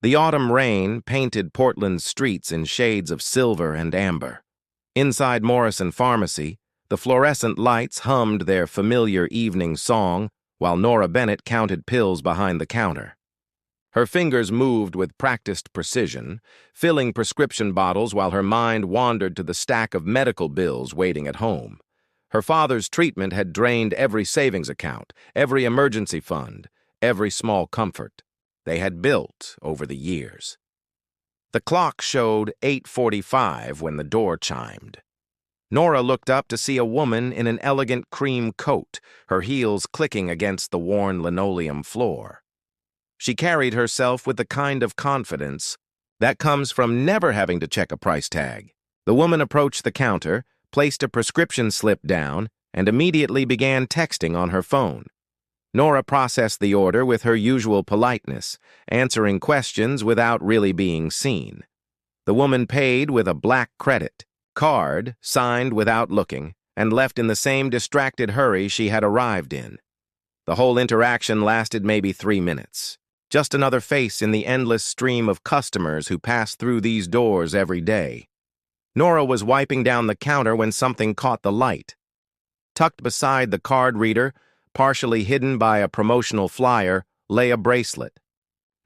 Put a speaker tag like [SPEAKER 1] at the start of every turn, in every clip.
[SPEAKER 1] The autumn rain painted Portland's streets in shades of silver and amber. Inside Morrison Pharmacy, the fluorescent lights hummed their familiar evening song while Nora Bennett counted pills behind the counter. Her fingers moved with practiced precision, filling prescription bottles while her mind wandered to the stack of medical bills waiting at home. Her father's treatment had drained every savings account, every emergency fund, every small comfort they had built over the years. The clock showed 8:45 when the door chimed. Nora looked up to see a woman in an elegant cream coat, her heels clicking against the worn linoleum floor. She carried herself with the kind of confidence that comes from never having to check a price tag. The woman approached the counter, placed a prescription slip down, and immediately began texting on her phone. Nora processed the order with her usual politeness, answering questions without really being seen. The woman paid with a black credit card, signed without looking, and left in the same distracted hurry she had arrived in. The whole interaction lasted maybe 3 minutes. Just another face in the endless stream of customers who pass through these doors every day. Nora was wiping down the counter when something caught the light. Tucked beside the card reader, partially hidden by a promotional flyer, lay a bracelet.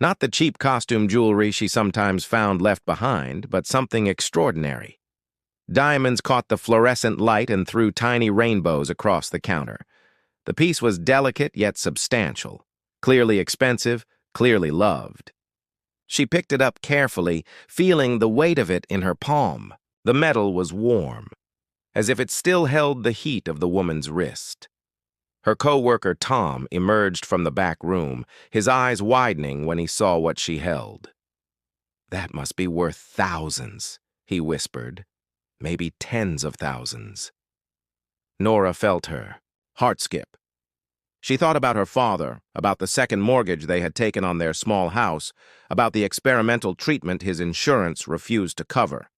[SPEAKER 1] Not the cheap costume jewelry she sometimes found left behind, but something extraordinary. Diamonds caught the fluorescent light and threw tiny rainbows across the counter. The piece was delicate yet substantial, clearly expensive, clearly loved. She picked it up carefully, feeling the weight of it in her palm. The metal was warm, as if it still held the heat of the woman's wrist. Her co-worker Tom emerged from the back room, his eyes widening when he saw what she held. "That must be worth thousands," he whispered. "Maybe tens of thousands." Nora felt her heart skip. She thought about her father, about the second mortgage they had taken on their small house, about the experimental treatment his insurance refused to cover.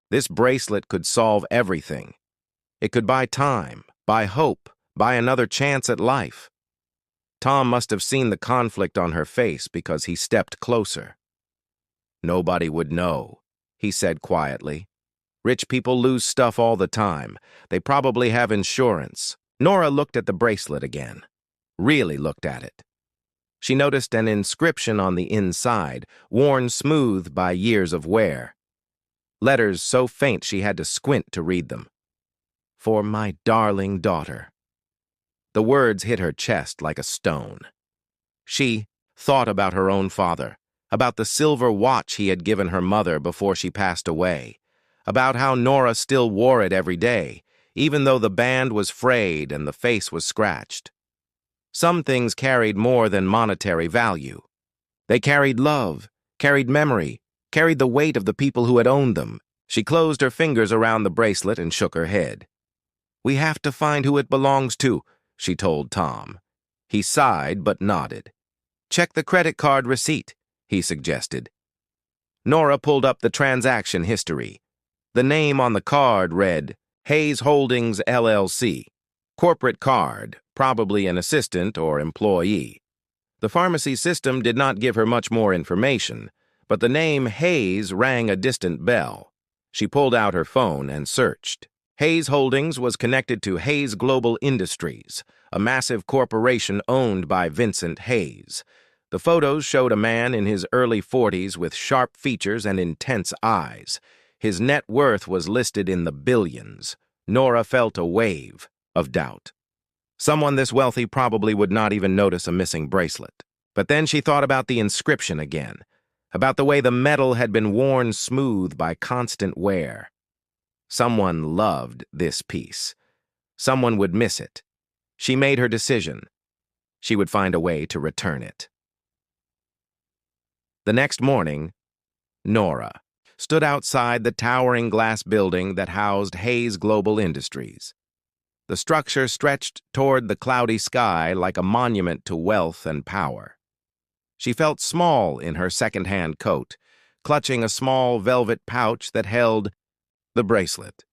[SPEAKER 1] This bracelet could solve everything. It could buy time, buy hope, buy another chance at life. Tom must have seen the conflict on her face because he stepped closer. "Nobody would know," he said quietly. "Rich people lose stuff all the time. They probably have insurance." Nora looked at the bracelet again. Really looked at it. She noticed an inscription on the inside, worn smooth by years of wear. Letters so faint she had to squint to read them. "For my darling daughter." The words hit her chest like a stone. She thought about her own father, about the silver watch he had given her mother before she passed away, about how Nora still wore it every day, even though the band was frayed and the face was scratched. Some things carried more than monetary value. They carried love, carried memory, carried the weight of the people who had owned them. She closed her fingers around the bracelet and shook her head. "We have to find who it belongs to," she told Tom. He sighed but nodded. "Check the credit card receipt," he suggested. Nora pulled up the transaction history. The name on the card read, Hayes Holdings, LLC. Corporate card, probably an assistant or employee. The pharmacy system did not give her much more information, but the name Hayes rang a distant bell. She pulled out her phone and searched. Hayes Holdings was connected to Hayes Global Industries, a massive corporation owned by Vincent Hayes. The photos showed a man in his early 40s with sharp features and intense eyes. His net worth was listed in the billions. Nora felt a wave of doubt. Someone this wealthy probably would not even notice a missing bracelet. But then she thought about the inscription again, about the way the metal had been worn smooth by constant wear. Someone loved this piece. Someone would miss it. She made her decision. She would find a way to return it. The next morning, Nora stood outside the towering glass building that housed Hayes Global Industries. The structure stretched toward the cloudy sky like a monument to wealth and power. She felt small in her second-hand coat, clutching a small velvet pouch that held the bracelet.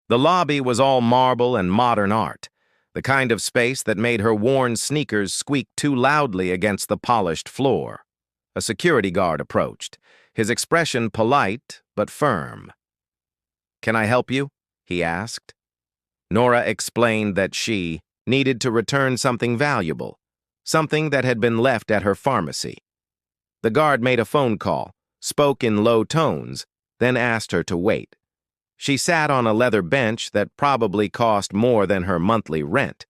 [SPEAKER 1] The lobby was all marble and modern art, the kind of space that made her worn sneakers squeak too loudly against the polished floor. A security guard approached, his expression polite but firm. "Can I help you?" he asked. Nora explained that she needed to return something valuable, something that had been left at her pharmacy. The guard made a phone call, spoke in low tones, then asked her to wait. She sat on a leather bench that probably cost more than her monthly rent,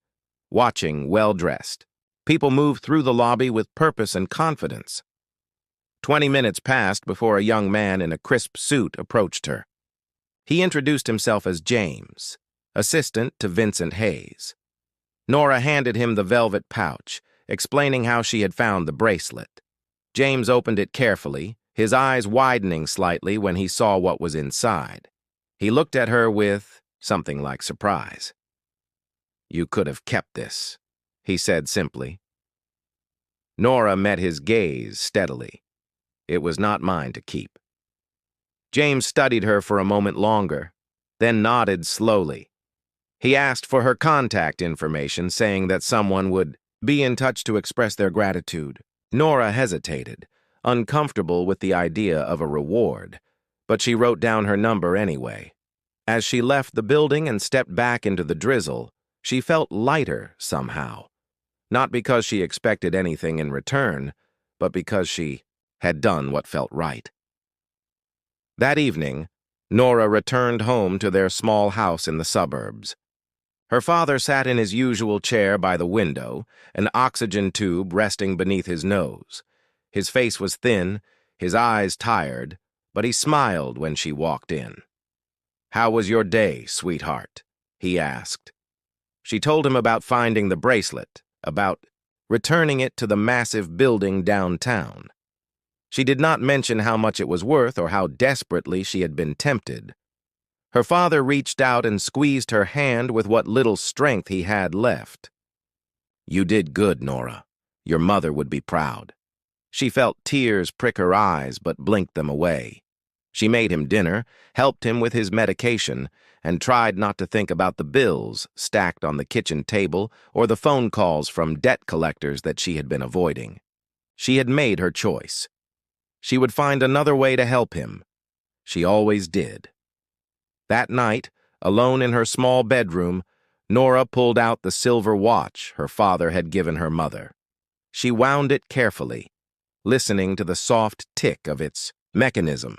[SPEAKER 1] watching well-dressed. People moved through the lobby with purpose and confidence. 20 minutes passed before a young man in a crisp suit approached her. He introduced himself as James, assistant to Vincent Hayes. Nora handed him the velvet pouch, explaining how she had found the bracelet. James opened it carefully, his eyes widening slightly when he saw what was inside. He looked at her with something like surprise. "You could have kept this," he said simply. Nora met his gaze steadily. "It was not mine to keep." James studied her for a moment longer, then nodded slowly. He asked for her contact information, saying that someone would be in touch to express their gratitude. Nora hesitated, uncomfortable with the idea of a reward, but she wrote down her number anyway. As she left the building and stepped back into the drizzle, she felt lighter somehow. Not because she expected anything in return, but because she had done what felt right. That evening, Nora returned home to their small house in the suburbs. Her father sat in his usual chair by the window, an oxygen tube resting beneath his nose. His face was thin, his eyes tired, but he smiled when she walked in. "How was your day, sweetheart?" he asked. She told him about finding the bracelet, about returning it to the massive building downtown. She did not mention how much it was worth or how desperately she had been tempted. Her father reached out and squeezed her hand with what little strength he had left. "You did good, Nora. Your mother would be proud." She felt tears prick her eyes but blinked them away. She made him dinner, helped him with his medication, and tried not to think about the bills stacked on the kitchen table or the phone calls from debt collectors that she had been avoiding. She had made her choice. She would find another way to help him. She always did. That night, alone in her small bedroom, Nora pulled out the silver watch her father had given her mother. She wound it carefully, listening to the soft tick of its mechanism.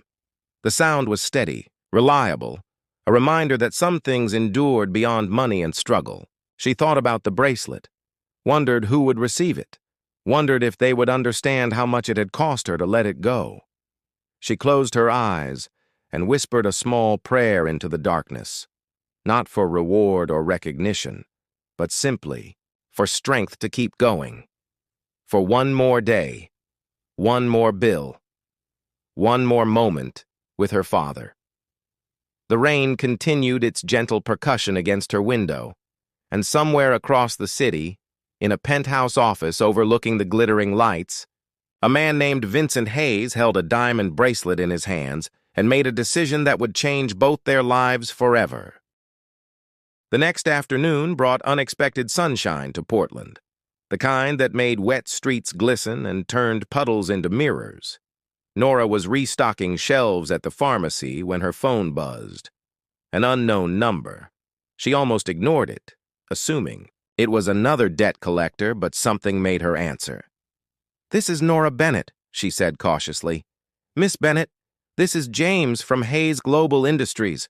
[SPEAKER 1] The sound was steady, reliable, a reminder that some things endured beyond money and struggle. She thought about the bracelet, wondered who would receive it, wondered if they would understand how much it had cost her to let it go. She closed her eyes and whispered a small prayer into the darkness, not for reward or recognition, but simply for strength to keep going. For one more day, one more bill, one more moment with her father. The rain continued its gentle percussion against her window, and somewhere across the city, in a penthouse office overlooking the glittering lights, a man named Vincent Hayes held a diamond bracelet in his hands and made a decision that would change both their lives forever. The next afternoon brought unexpected sunshine to Portland, the kind that made wet streets glisten and turned puddles into mirrors. Nora was restocking shelves at the pharmacy when her phone buzzed. An unknown number. She almost ignored it, assuming it was another debt collector, but something made her answer. "This is Nora Bennett," she said cautiously. "Miss Bennett, this is James from Hayes Global Industries.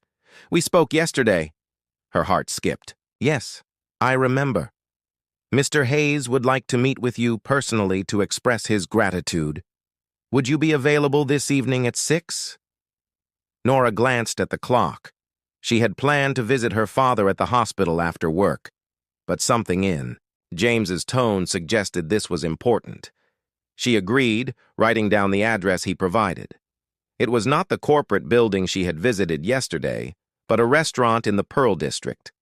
[SPEAKER 1] We spoke yesterday." Her heart skipped. "Yes, I remember. Mr. Hayes would like to meet with you personally to express his gratitude. Would you be available this evening at 6? Nora glanced at the clock. She had planned to visit her father at the hospital after work, but something in James's tone suggested this was important. She agreed, writing down the address he provided. It was not the corporate building she had visited yesterday, but a restaurant in the Pearl District.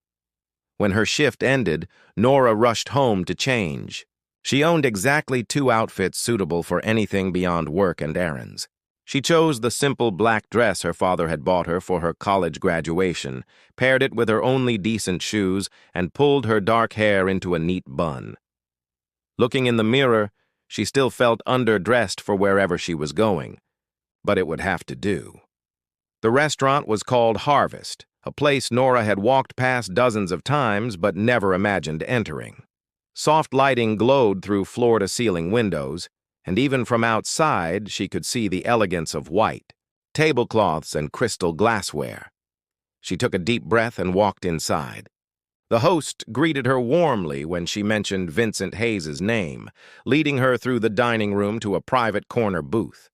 [SPEAKER 1] When her shift ended, Nora rushed home to change. She owned exactly 2 outfits suitable for anything beyond work and errands. She chose the simple black dress her father had bought her for her college graduation, paired it with her only decent shoes, and pulled her dark hair into a neat bun. Looking in the mirror, She still felt underdressed for wherever she was going, but it would have to do. The restaurant was called Harvest, a place Nora had walked past dozens of times but never imagined entering. Soft lighting glowed through floor-to-ceiling windows, and even from outside she could see the elegance of white, tablecloths and crystal glassware. She took a deep breath and walked inside. The host greeted her warmly when she mentioned Vincent Hayes's name, leading her through the dining room to a private corner booth.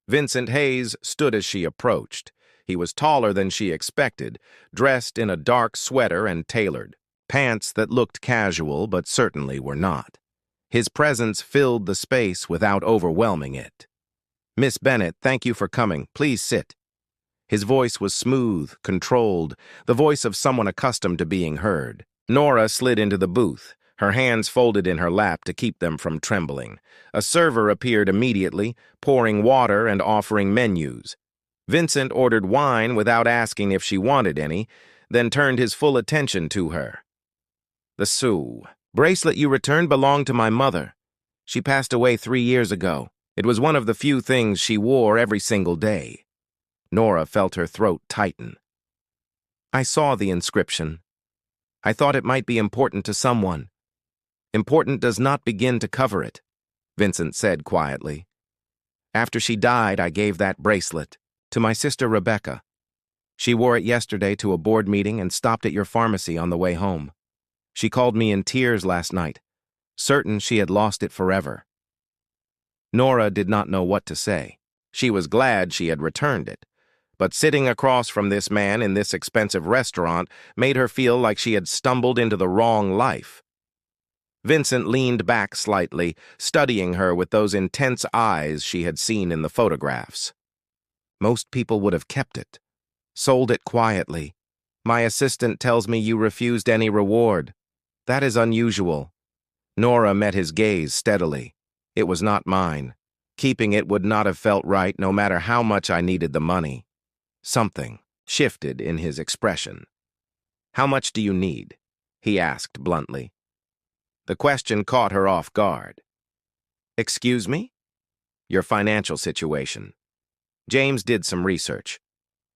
[SPEAKER 1] Vincent Hayes stood as she approached. He was taller than she expected, dressed in a dark sweater and tailored pants that looked casual but certainly were not. His presence filled the space without overwhelming it. "Miss Bennett, thank you for coming. Please sit." His voice was smooth, controlled, the voice of someone accustomed to being heard. Nora slid into the booth, her hands folded in her lap to keep them from trembling. A server appeared immediately, pouring water and offering menus. Vincent ordered wine without asking if she wanted any, then turned his full attention to her. "The bracelet you returned belonged to my mother. She passed away 3 years ago. It was one of the few things she wore every single day." Nora felt her throat tighten. "I saw the inscription. I thought it might be important to someone. Important does not begin to cover it," Vincent said quietly. "After she died, I gave that bracelet to my sister Rebecca. She wore it yesterday to a board meeting and stopped at your pharmacy on the way home. She called me in tears last night, certain she had lost it forever." Nora did not know what to say. She was glad she had returned it, but sitting across from this man in this expensive restaurant made her feel like she had stumbled into the wrong life. Vincent leaned back slightly, studying her with those intense eyes she had seen in the photographs. "Most people would have kept it, sold it quietly. My assistant tells me you refused any reward. That is unusual." Nora met his gaze steadily. "It was not mine. Keeping it would not have felt right no matter how much I needed the money." Something shifted in his expression. "How much do you need?" he asked bluntly. The question caught her off guard. "Excuse me?" "Your financial situation." James did some research.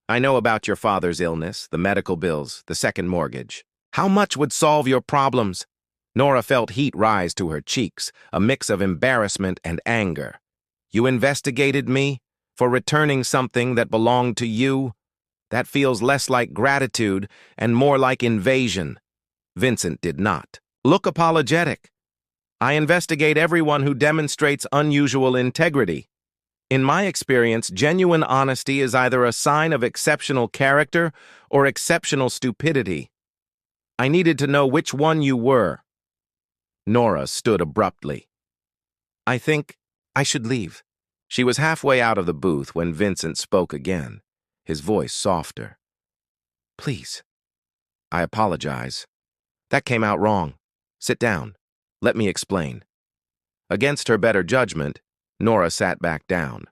[SPEAKER 1] "I know about your father's illness, the medical bills, the second mortgage. How much would solve your problems?" Nora felt heat rise to her cheeks, a mix of embarrassment and anger. "You investigated me for returning something that belonged to you? That feels less like gratitude and more like invasion." Vincent did not look apologetic. "I investigate everyone who demonstrates unusual integrity. In my experience, genuine honesty is either a sign of exceptional character or exceptional stupidity. I needed to know which one you were." Nora stood abruptly. "I think I should leave." She was halfway out of the booth when Vincent spoke again, his voice softer. "Please. I apologize. That came out wrong. Sit down. Let me explain." Against her better judgment, Nora sat back down.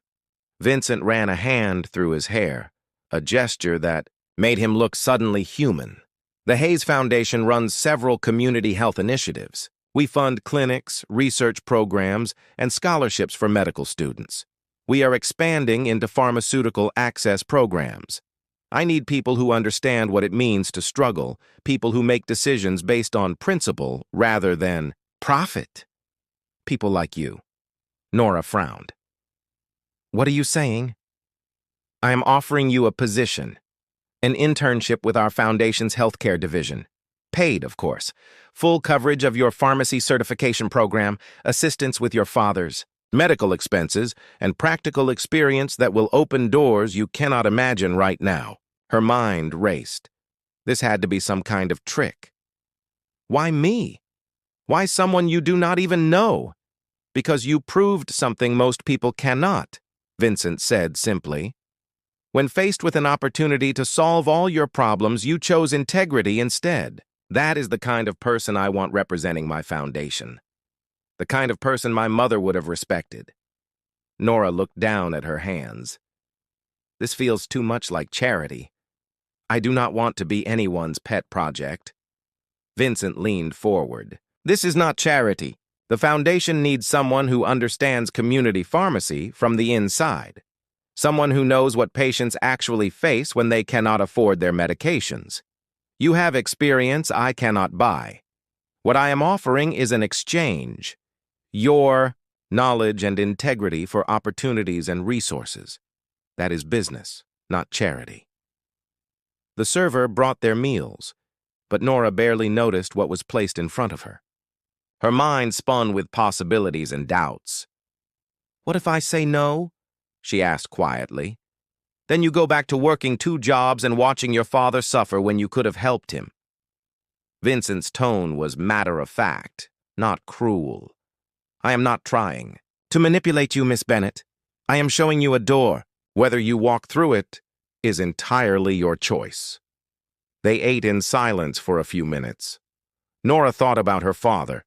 [SPEAKER 1] Vincent ran a hand through his hair, a gesture that made him look suddenly human. "The Hayes Foundation runs several community health initiatives. We fund clinics, research programs, and scholarships for medical students. We are expanding into pharmaceutical access programs. I need people who understand what it means to struggle, people who make decisions based on principle rather than profit. People like you." Nora frowned. "What are you saying?" "I am offering you a position, an internship with our foundation's healthcare division. Paid, of course. Full coverage of your pharmacy certification program, assistance with your father's medical expenses, and practical experience that will open doors you cannot imagine right now." Her mind raced. This had to be some kind of trick. "Why me? Why someone you do not even know?" "Because you proved something most people cannot," Vincent said simply. "When faced with an opportunity to solve all your problems, you chose integrity instead. That is the kind of person I want representing my foundation. The kind of person my mother would have respected." Nora looked down at her hands. "This feels too much like charity. I do not want to be anyone's pet project." Vincent leaned forward. "This is not charity. The foundation needs someone who understands community pharmacy from the inside, someone who knows what patients actually face when they cannot afford their medications. You have experience I cannot buy. What I am offering is an exchange. Your knowledge and integrity for opportunities and resources. That is business, not charity. The server brought their meals, but Nora barely noticed what was placed in front of her. Her mind spun with possibilities and doubts. "What if I say no?" she asked quietly. "Then you go back to working 2 jobs and watching your father suffer when you could have helped him." Vincent's tone was matter-of-fact, not cruel. "I am not trying to manipulate you, Miss Bennett. I am showing you a door. Whether you walk through it is entirely your choice." They ate in silence for a few minutes. Nora thought about her father,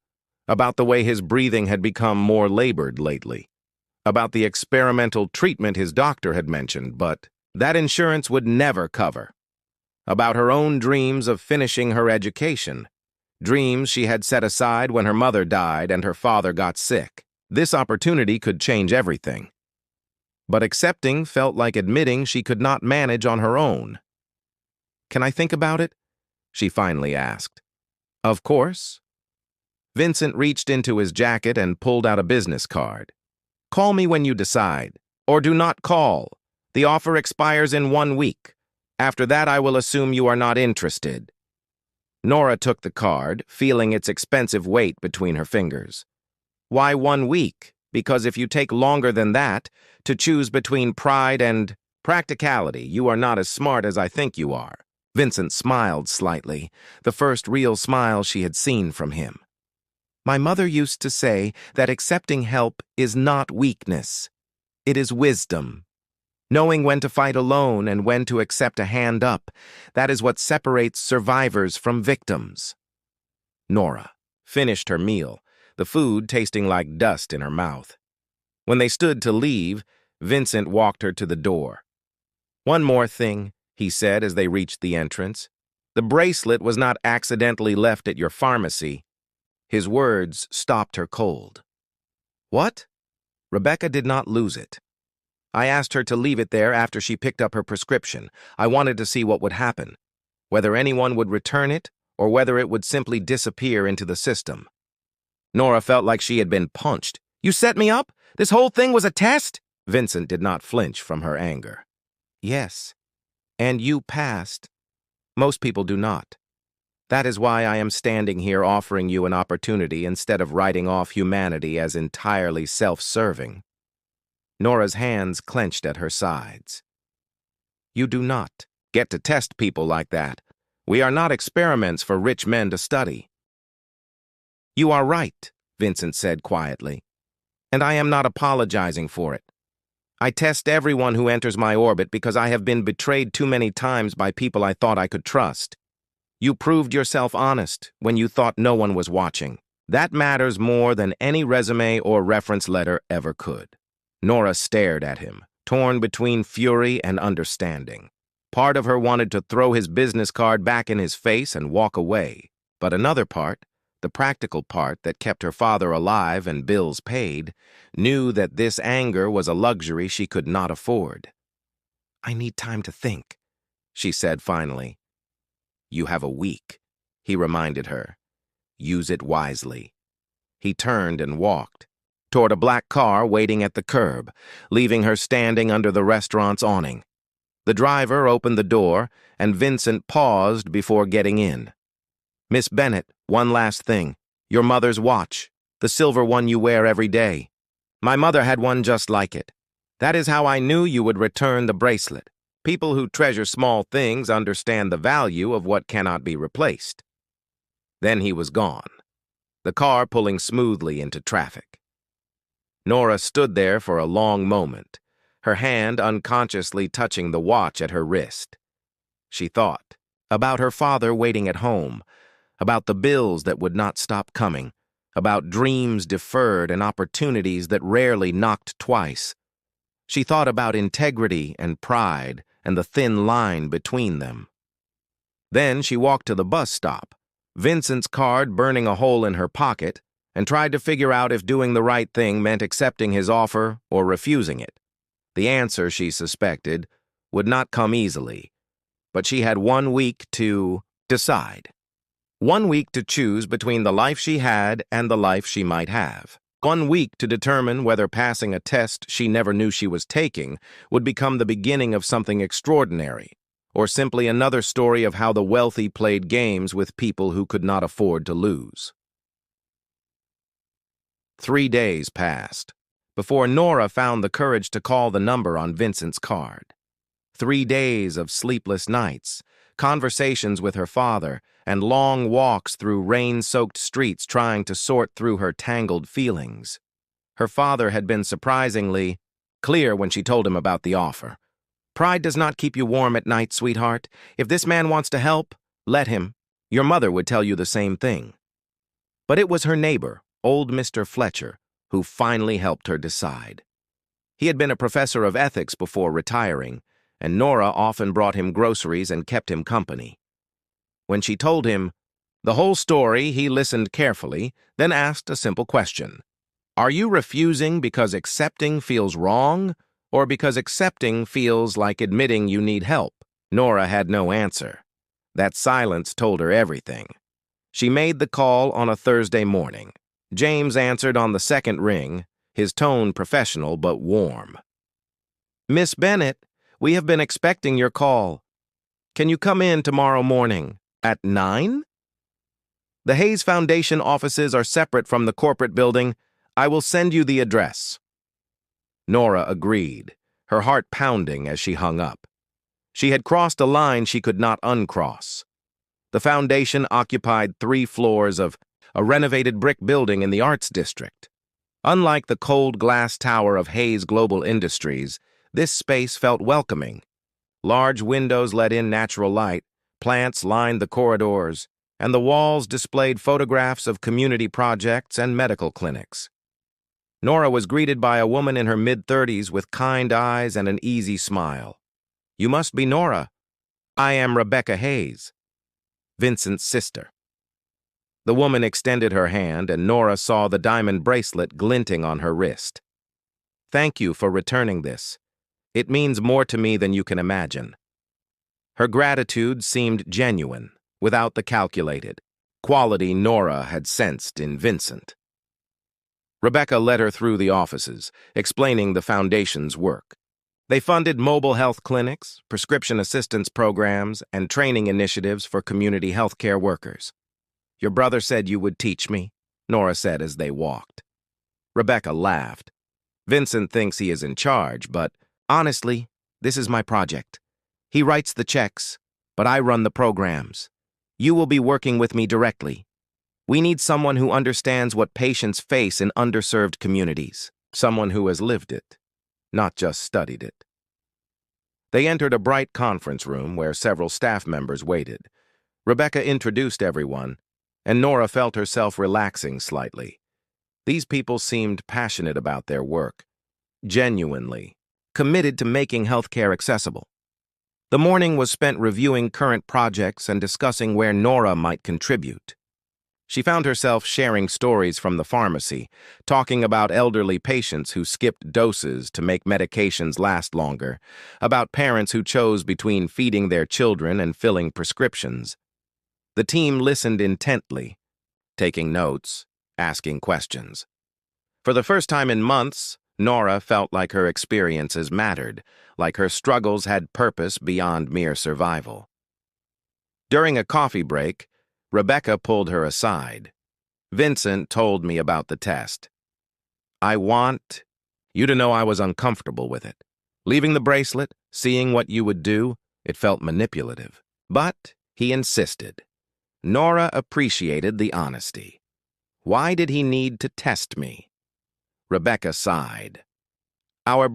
[SPEAKER 1] about the way his breathing had become more labored lately, about the experimental treatment his doctor had mentioned, but that insurance would never cover, about her own dreams of finishing her education, dreams she had set aside when her mother died and her father got sick. This opportunity could change everything. But accepting felt like admitting she could not manage on her own. "Can I think about it?" she finally asked. "Of course." Vincent reached into his jacket and pulled out a business card. "Call me when you decide, or do not call. The offer expires in 1 week. After that, I will assume you are not interested." Nora took the card, feeling its expensive weight between her fingers. "Why 1 week? Because if you take longer than that, to choose between pride and practicality, you are not as smart as I think you are." Vincent smiled slightly, the first real smile she had seen from him. "My mother used to say that accepting help is not weakness. It is wisdom. Knowing when to fight alone and when to accept a hand up, that is what separates survivors from victims." Nora finished her meal, the food tasting like dust in her mouth. When they stood to leave, Vincent walked her to the door. "One more thing," he said as they reached the entrance. "The bracelet was not accidentally left at your pharmacy." His words stopped her cold. "What?" Rebecca did not lose it. "I asked her to leave it there after she picked up her prescription. I wanted to see what would happen, whether anyone would return it or whether it would simply disappear into the system." Nora felt like she had been punched. "You set me up? This whole thing was a test?" Vincent did not flinch from her anger. "Yes, and you passed. Most people do not. That is why I am standing here offering you an opportunity instead of writing off humanity as entirely self-serving." Nora's hands clenched at her sides. "You do not get to test people like that. We are not experiments for rich men to study." "You are right," Vincent said quietly, "and I am not apologizing for it. I test everyone who enters my orbit because I have been betrayed too many times by people I thought I could trust. You proved yourself honest when you thought no one was watching. That matters more than any resume or reference letter ever could." Nora stared at him, torn between fury and understanding. Part of her wanted to throw his business card back in his face and walk away, but another part, the practical part that kept her father alive and bills paid, knew that this anger was a luxury she could not afford. "I need time to think," she said finally. "You have a week," he reminded her. "Use it wisely." He turned and walked toward a black car waiting at the curb, leaving her standing under the restaurant's awning. The driver opened the door, and Vincent paused before getting in. "Miss Bennett, one last thing. Your mother's watch, the silver one you wear every day. My mother had one just like it. That is how I knew you would return the bracelet. People who treasure small things understand the value of what cannot be replaced." Then he was gone, the car pulling smoothly into traffic. Nora stood there for a long moment, her hand unconsciously touching the watch at her wrist. She thought about her father waiting at home, about the bills that would not stop coming, about dreams deferred and opportunities that rarely knocked twice. She thought about integrity and pride and the thin line between them. Then she walked to the bus stop, Vincent's card burning a hole in her pocket, and tried to figure out if doing the right thing meant accepting his offer or refusing it. The answer, she suspected, would not come easily, but she had 1 week to decide. 1 week to choose between the life she had and the life she might have. 1 week to determine whether passing a test she never knew she was taking would become the beginning of something extraordinary, or simply another story of how the wealthy played games with people who could not afford to lose. 3 days passed before Nora found the courage to call the number on Vincent's card. 3 days of sleepless nights, conversations with her father, and long walks through rain-soaked streets trying to sort through her tangled feelings. Her father had been surprisingly clear when she told him about the offer. "Pride does not keep you warm at night, sweetheart. If this man wants to help, let him. Your mother would tell you the same thing." But it was her neighbor, old Mr. Fletcher, who finally helped her decide. He had been a professor of ethics before retiring, and Nora often brought him groceries and kept him company. When she told him the whole story, he listened carefully, then asked a simple question. "Are you refusing because accepting feels wrong, or because accepting feels like admitting you need help?" Nora had no answer. That silence told her everything. She made the call on a Thursday morning. James answered on the second ring, his tone professional but warm. "Miss Bennett, we have been expecting your call. Can you come in tomorrow morning at 9? The Hayes Foundation offices are separate from the corporate building. I will send you the address." Nora agreed, her heart pounding as she hung up. She had crossed a line she could not uncross. The foundation occupied 3 floors of a renovated brick building in the Arts District. Unlike the cold glass tower of Hayes Global Industries, this space felt welcoming. Large windows let in natural light, plants lined the corridors, and the walls displayed photographs of community projects and medical clinics. Nora was greeted by a woman in her mid-30s with kind eyes and an easy smile. "You must be Nora. I am Rebecca Hayes, Vincent's sister." The woman extended her hand, and Nora saw the diamond bracelet glinting on her wrist. "Thank you for returning this. It means more to me than you can imagine." Her gratitude seemed genuine, without the calculated quality Nora had sensed in Vincent. Rebecca led her through the offices, explaining the foundation's work. They funded mobile health clinics, prescription assistance programs, and training initiatives for community healthcare workers. "Your brother said you would teach me," Nora said as they walked. Rebecca laughed. "Vincent thinks he is in charge, but honestly, this is my project. He writes the checks, but I run the programs. You will be working with me directly. We need someone who understands what patients face in underserved communities, someone who has lived it, not just studied it." They entered a bright conference room where several staff members waited. Rebecca introduced everyone, and Nora felt herself relaxing slightly. These people seemed passionate about their work, genuinely committed to making healthcare accessible. The morning was spent reviewing current projects and discussing where Nora might contribute. She found herself sharing stories from the pharmacy, talking about elderly patients who skipped doses to make medications last longer, about parents who chose between feeding their children and filling prescriptions. The team listened intently, taking notes, asking questions. For the first time in months, Nora felt like her experiences mattered, like her struggles had purpose beyond mere survival. During a coffee break, Rebecca pulled her aside. "Vincent told me about the test. I want you to know I was uncomfortable with it. Leaving the bracelet, seeing what you would do, it felt manipulative. But he insisted." Nora appreciated the honesty. Why did he need to test me? Rebecca sighed. Our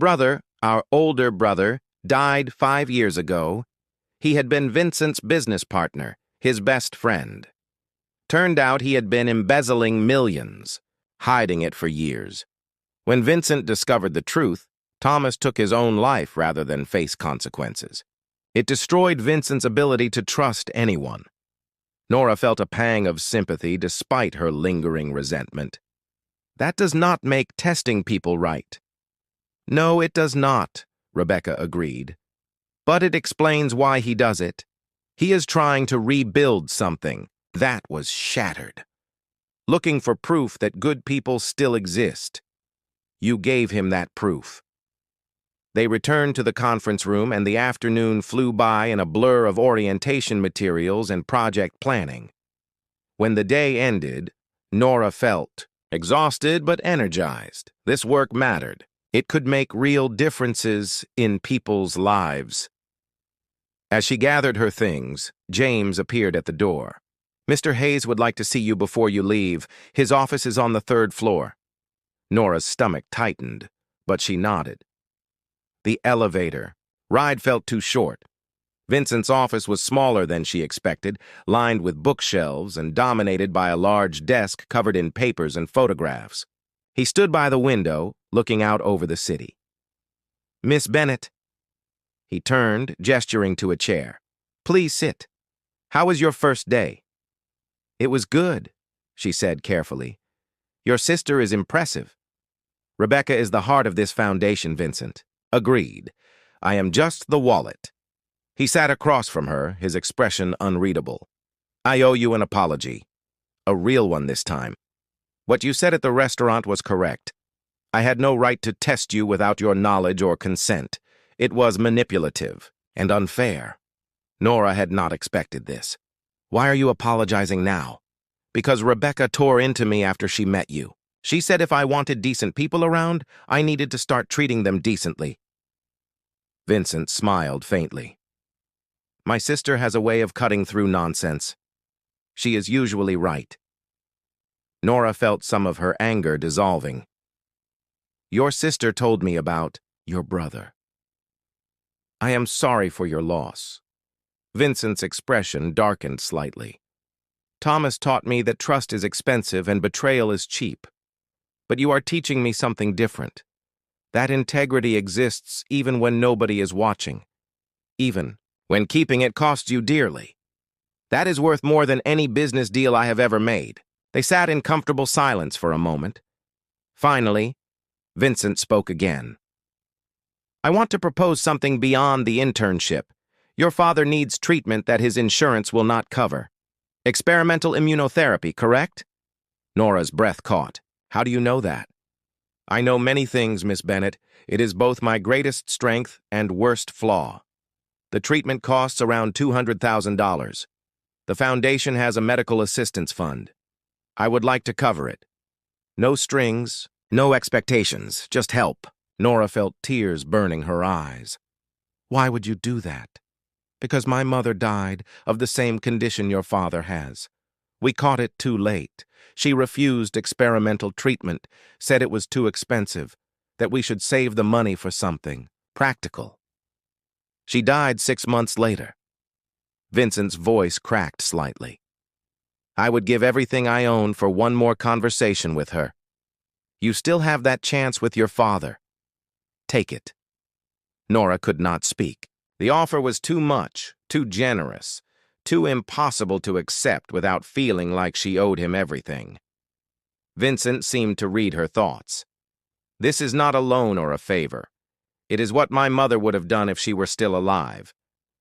[SPEAKER 1] older brother, died 5 years ago. He had been Vincent's business partner, his best friend. Turned out he had been embezzling millions, hiding it for years. When Vincent discovered the truth, Thomas took his own life rather than face consequences. It destroyed Vincent's ability to trust anyone. Nora felt a pang of sympathy despite her lingering resentment. That does not make testing people right. No, it does not, Rebecca agreed. But it explains why he does it. He is trying to rebuild something that was shattered. Looking for proof that good people still exist. You gave him that proof. They returned to the conference room, and the afternoon flew by in a blur of orientation materials and project planning. When the day ended, Nora felt exhausted but energized. This work mattered. It could make real differences in people's lives. As she gathered her things, James appeared at the door. "Mr. Hayes would like to see you before you leave. His office is on the 3rd floor. Nora's stomach tightened, but she nodded. The elevator. Ride felt too short. Vincent's office was smaller than she expected, lined with bookshelves and dominated by a large desk covered in papers and photographs. He stood by the window, looking out over the city. "Miss Bennett." He turned, gesturing to a chair. "Please sit. How was your first day?" "It was good," she said carefully. "Your sister is impressive." "Rebecca is the heart of this foundation, Vincent." "Agreed. I am just the wallet." He sat across from her, his expression unreadable. "I owe you an apology. A real one this time. What you said at the restaurant was correct. I had no right to test you without your knowledge or consent. It was manipulative and unfair." Nora had not expected this. "Why are you apologizing now?" "Because Rebecca tore into me after she met you. She said if I wanted decent people around, I needed to start treating them decently." Vincent smiled faintly. "My sister has a way of cutting through nonsense. She is usually right." Nora felt some of her anger dissolving. "Your sister told me about your brother." "I am sorry for your loss." Vincent's expression darkened slightly. "Thomas taught me that trust is expensive and betrayal is cheap. But you are teaching me something different. That integrity exists even when nobody is watching. Even when keeping it costs you dearly. That is worth more than any business deal I have ever made." They sat in comfortable silence for a moment. Finally, Vincent spoke again. "I want to propose something beyond the internship. Your father needs treatment that his insurance will not cover. Experimental immunotherapy, correct?" Nora's breath caught. "How do you know that?" "I know many things, Miss Bennett. It is both my greatest strength and worst flaw. The treatment costs around $200,000. The foundation has a medical assistance fund. I would like to cover it. No strings, no expectations, just help." Nora felt tears burning her eyes. "Why would you do that?" "Because my mother died of the same condition your father has. We caught it too late. She refused experimental treatment, said it was too expensive, that we should save the money for something practical. She died 6 months later." Vincent's voice cracked slightly. "I would give everything I own for one more conversation with her. You still have that chance with your father. Take it." Nora could not speak. The offer was too much, too generous, too impossible to accept without feeling like she owed him everything. Vincent seemed to read her thoughts. "This is not a loan or a favor. It is what my mother would have done if she were still alive.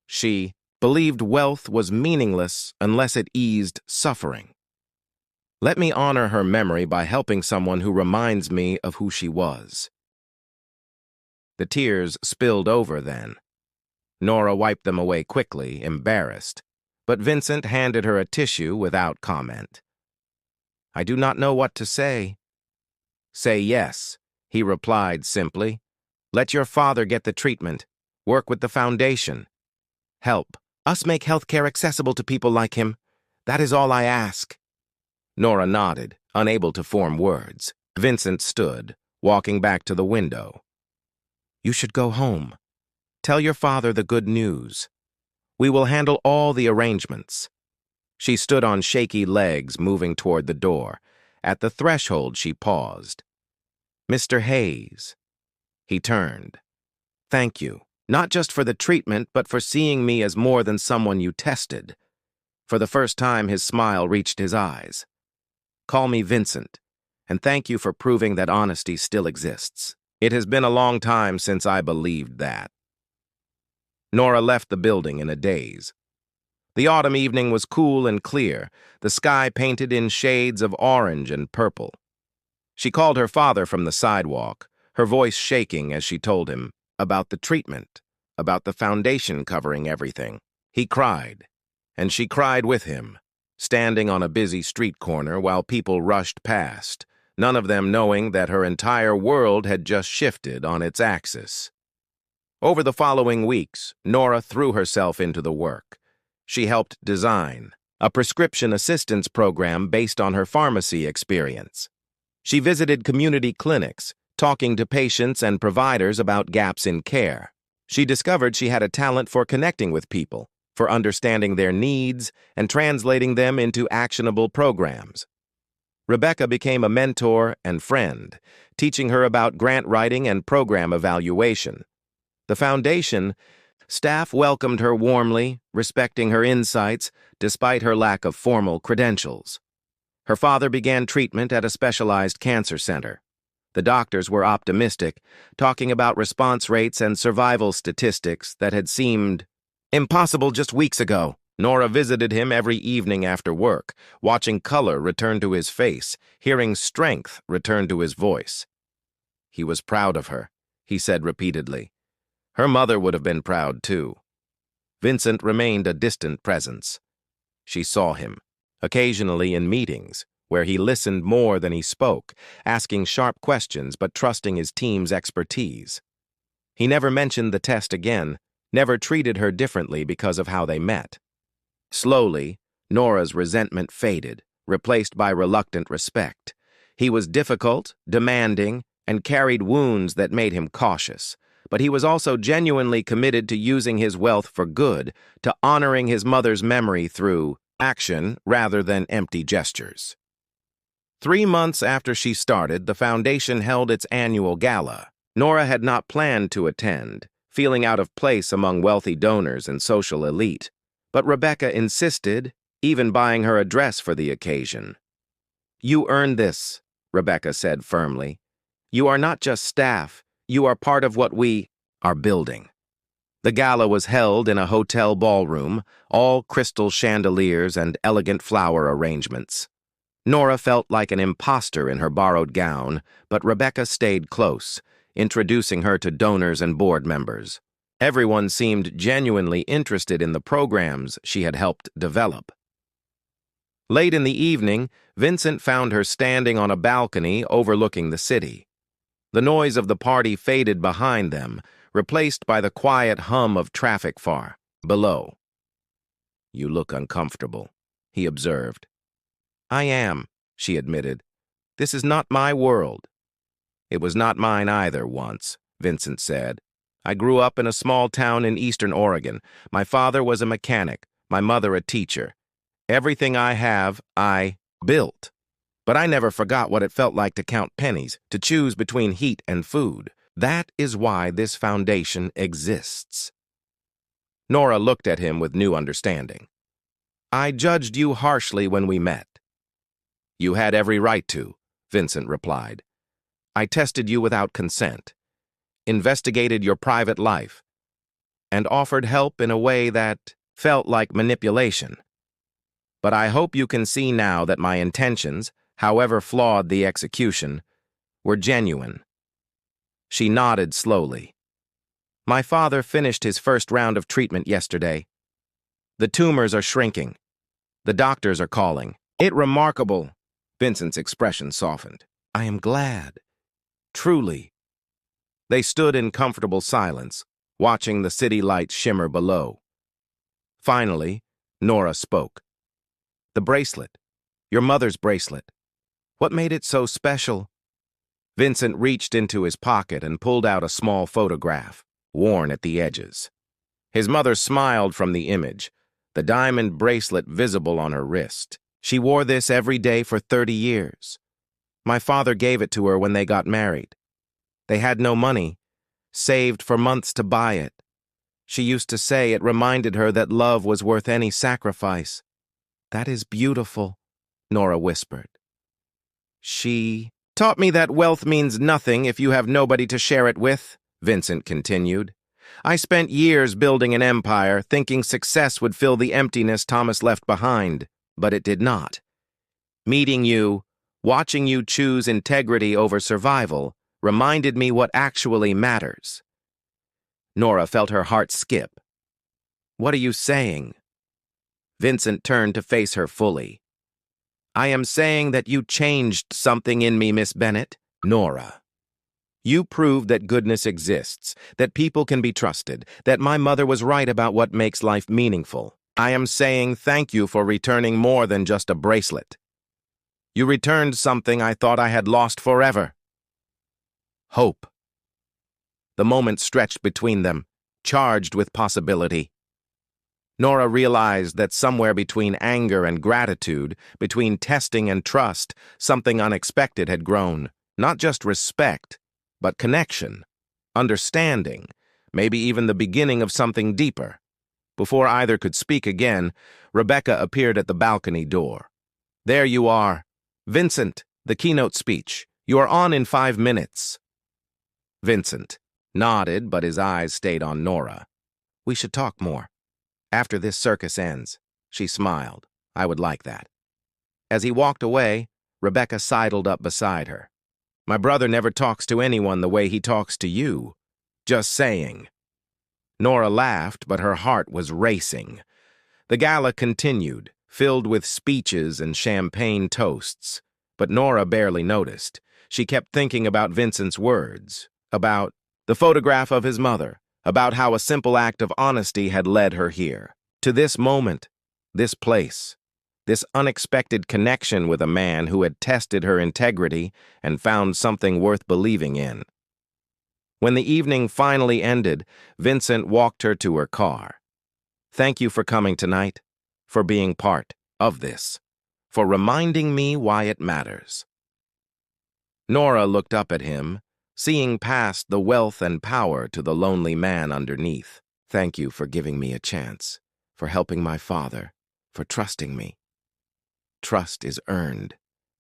[SPEAKER 1] She believed wealth was meaningless unless it eased suffering. Let me honor her memory by helping someone who reminds me of who she was." The tears spilled over then. Nora wiped them away quickly, embarrassed, but Vincent handed her a tissue without comment. "I do not know what to say." "Say yes," he replied simply. "Let your father get the treatment. Work with the foundation. Help us make healthcare accessible to people like him. That is all I ask." Nora nodded, unable to form words. Vincent stood, walking back to the window. "You should go home. Tell your father the good news. We will handle all the arrangements." She stood on shaky legs, moving toward the door. At the threshold, she paused. "Mr. Hayes." He turned. "Thank you, not just for the treatment, but for seeing me as more than someone you tested." For the first time, his smile reached his eyes. "Call me Vincent. and thank you for proving that honesty still exists. It has been a long time since I believed that." Nora left the building in a daze. The autumn evening was cool and clear, the sky painted in shades of orange and purple. She called her father from the sidewalk, her voice shaking as she told him about the treatment, about the foundation covering everything. He cried, and she cried with him, standing on a busy street corner while people rushed past, none of them knowing that her entire world had just shifted on its axis. Over the following weeks, Nora threw herself into the work. She helped design a prescription assistance program based on her pharmacy experience. She visited community clinics, talking to patients and providers about gaps in care. She discovered she had a talent for connecting with people, for understanding their needs and translating them into actionable programs. Rebecca became a mentor and friend, teaching her about grant writing and program evaluation. The foundation staff welcomed her warmly, respecting her insights despite her lack of formal credentials. Her father began treatment at a specialized cancer center. The doctors were optimistic, talking about response rates and survival statistics that had seemed impossible just weeks ago. Nora visited him every evening after work, watching color return to his face, hearing strength return to his voice. He was proud of her, he said repeatedly. Her mother would have been proud too. Vincent remained a distant presence. She saw him, occasionally in meetings, where he listened more than he spoke, asking sharp questions but trusting his team's expertise. He never mentioned the test again, never treated her differently because of how they met. Slowly, Nora's resentment faded, replaced by reluctant respect. He was difficult, demanding, and carried wounds that made him cautious. But he was also genuinely committed to using his wealth for good, to honoring his mother's memory through action rather than empty gestures. 3 months after she started, the foundation held its annual gala. Nora had not planned to attend, feeling out of place among wealthy donors and social elite. But Rebecca insisted, even buying her a dress for the occasion. "You earned this," Rebecca said firmly. "You are not just staff. You are part of what we are building." The gala was held in a hotel ballroom, all crystal chandeliers and elegant flower arrangements. Nora felt like an imposter in her borrowed gown, but Rebecca stayed close, introducing her to donors and board members. Everyone seemed genuinely interested in the programs she had helped develop. Late in the evening, Vincent found her standing on a balcony overlooking the city. The noise of the party faded behind them, replaced by the quiet hum of traffic far below. "You look uncomfortable," he observed. "I am," she admitted. "This is not my world." "It was not mine either once," Vincent said. "I grew up in a small town in eastern Oregon. My father was a mechanic, my mother a teacher. Everything I have, I built. But I never forgot what it felt like to count pennies, to choose between heat and food. That is why this foundation exists." Nora looked at him with new understanding. "I judged you harshly when we met." "You had every right to," Vincent replied. "I tested you without consent, investigated your private life, and offered help in a way that felt like manipulation. But I hope you can see now that my intentions, however flawed the execution, were genuine." She nodded slowly. "My father finished his first round of treatment yesterday. The tumors are shrinking. The doctors are calling." "It's remarkable." Vincent's expression softened. "I am glad. Truly." They stood in comfortable silence, watching the city lights shimmer below. Finally, Nora spoke. "The bracelet. Your mother's bracelet. What made it so special?" Vincent reached into his pocket and pulled out a small photograph, worn at the edges. His mother smiled from the image, the diamond bracelet visible on her wrist. "She wore this every day for 30 years. My father gave it to her when they got married. They had no money, saved for months to buy it. She used to say it reminded her that love was worth any sacrifice." "That is beautiful," Nora whispered. "She Taught me that wealth means nothing if you have nobody to share it with, Vincent continued. I spent years building an empire, thinking success would fill the emptiness Thomas left behind, but it did not. Meeting you, watching you choose integrity over survival, reminded me what actually matters. Nora felt her heart skip. What are you saying? Vincent turned to face her fully. I am saying that you changed something in me, Miss Bennett. Nora. You proved that goodness exists, that people can be trusted, that my mother was right about what makes life meaningful. I am saying thank you for returning more than just a bracelet. You returned something I thought I had lost forever. Hope. The moment stretched between them, charged with possibility. Nora realized that somewhere between anger and gratitude, between testing and trust, something unexpected had grown. Not just respect, but connection, understanding, maybe even the beginning of something deeper. Before either could speak again, Rebecca appeared at the balcony door. There you are. Vincent, the keynote speech. You are on in 5 minutes. Vincent nodded, but his eyes stayed on Nora. We should talk more. After this circus ends, she smiled. I would like that. As he walked away, Rebecca sidled up beside her. My brother never talks to anyone the way he talks to you. Just saying. Nora laughed, but her heart was racing. The gala continued, filled with speeches and champagne toasts. But Nora barely noticed. She kept thinking about Vincent's words, about the photograph of his mother, about how a simple act of honesty had led her here, to this moment, this place, this unexpected connection with a man who had tested her integrity and found something worth believing in. When the evening finally ended, Vincent walked her to her car. Thank you for coming tonight, for being part of this, for reminding me why it matters. Nora looked up at him, seeing past the wealth and power to the lonely man underneath. Thank you for giving me a chance, for helping my father, for trusting me. Trust is earned,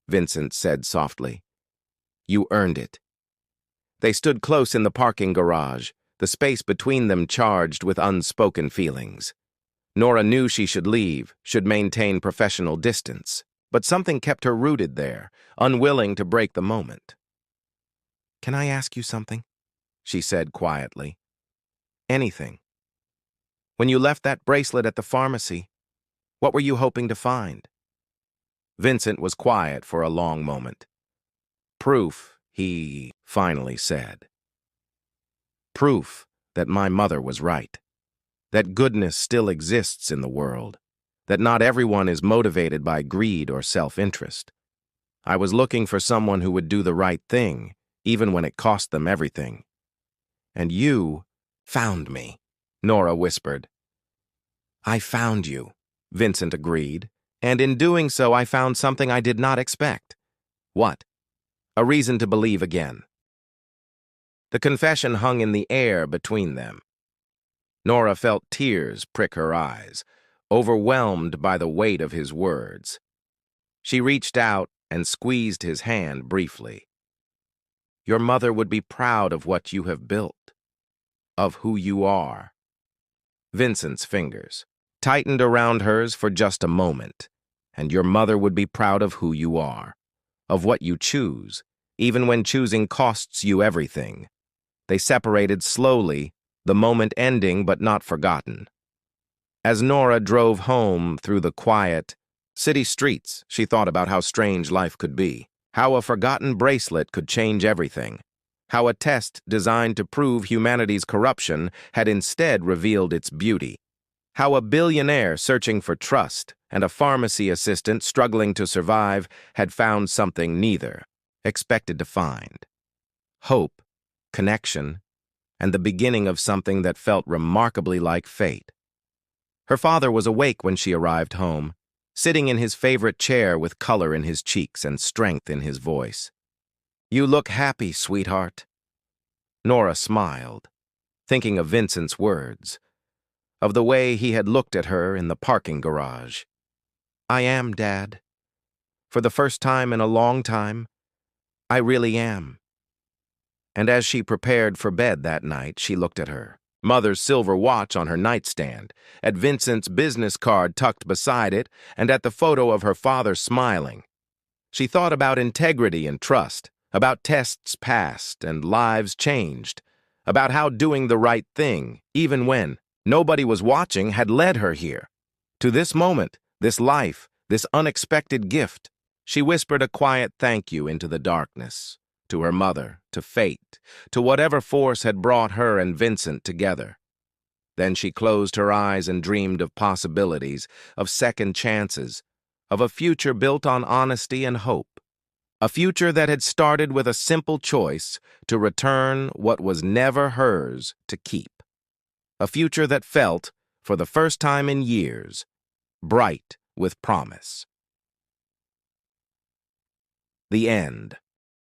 [SPEAKER 1] Vincent said softly. You earned it. They stood close in the parking garage, the space between them charged with unspoken feelings. Nora knew she should leave, should maintain professional distance, but something kept her rooted there, unwilling to break the moment. Can I ask you something? She said quietly. Anything. When you left that bracelet at the pharmacy, what were you hoping to find? Vincent was quiet for a long moment. Proof, he finally said. Proof that my mother was right. That goodness still exists in the world. That not everyone is motivated by greed or self-interest. I was looking for someone who would do the right thing, even when it cost them everything. And you found me, Nora whispered. I found you, Vincent agreed, and in doing so I found something I did not expect. What? A reason to believe again. The confession hung in the air between them. Nora felt tears prick her eyes, overwhelmed by the weight of his words. She reached out and squeezed his hand briefly. Your mother would be proud of what you have built, of who you are. Vincent's fingers tightened around hers for just a moment, and your mother would be proud of who you are, of what you choose, even when choosing costs you everything. They separated slowly, the moment ending but not forgotten. As Nora drove home through the quiet city streets, she thought about how strange life could be. How a forgotten bracelet could change everything. How a test designed to prove humanity's corruption had instead revealed its beauty. How a billionaire searching for trust and a pharmacy assistant struggling to survive had found something neither expected to find. Hope, connection, and the beginning of something that felt remarkably like fate. Her father was awake when she arrived home, sitting in his favorite chair with color in his cheeks and strength in his voice. You look happy, sweetheart. Nora smiled, thinking of Vincent's words, of the way he had looked at her in the parking garage. I am, Dad. For the first time in a long time, I really am. And as she prepared for bed that night, she looked at her mother's silver watch on her nightstand, at Vincent's business card tucked beside it, and at the photo of her father smiling. She thought about integrity and trust, about tests passed and lives changed, about how doing the right thing, even when nobody was watching, had led her here. To this moment, this life, this unexpected gift. She whispered a quiet thank you into the darkness, to her mother, to fate, to whatever force had brought her and Vincent together. Then she closed her eyes and dreamed of possibilities, of second chances, of a future built on honesty and hope. A future that had started with a simple choice to return what was never hers to keep. A future that felt, for the first time in years, bright with promise. The end.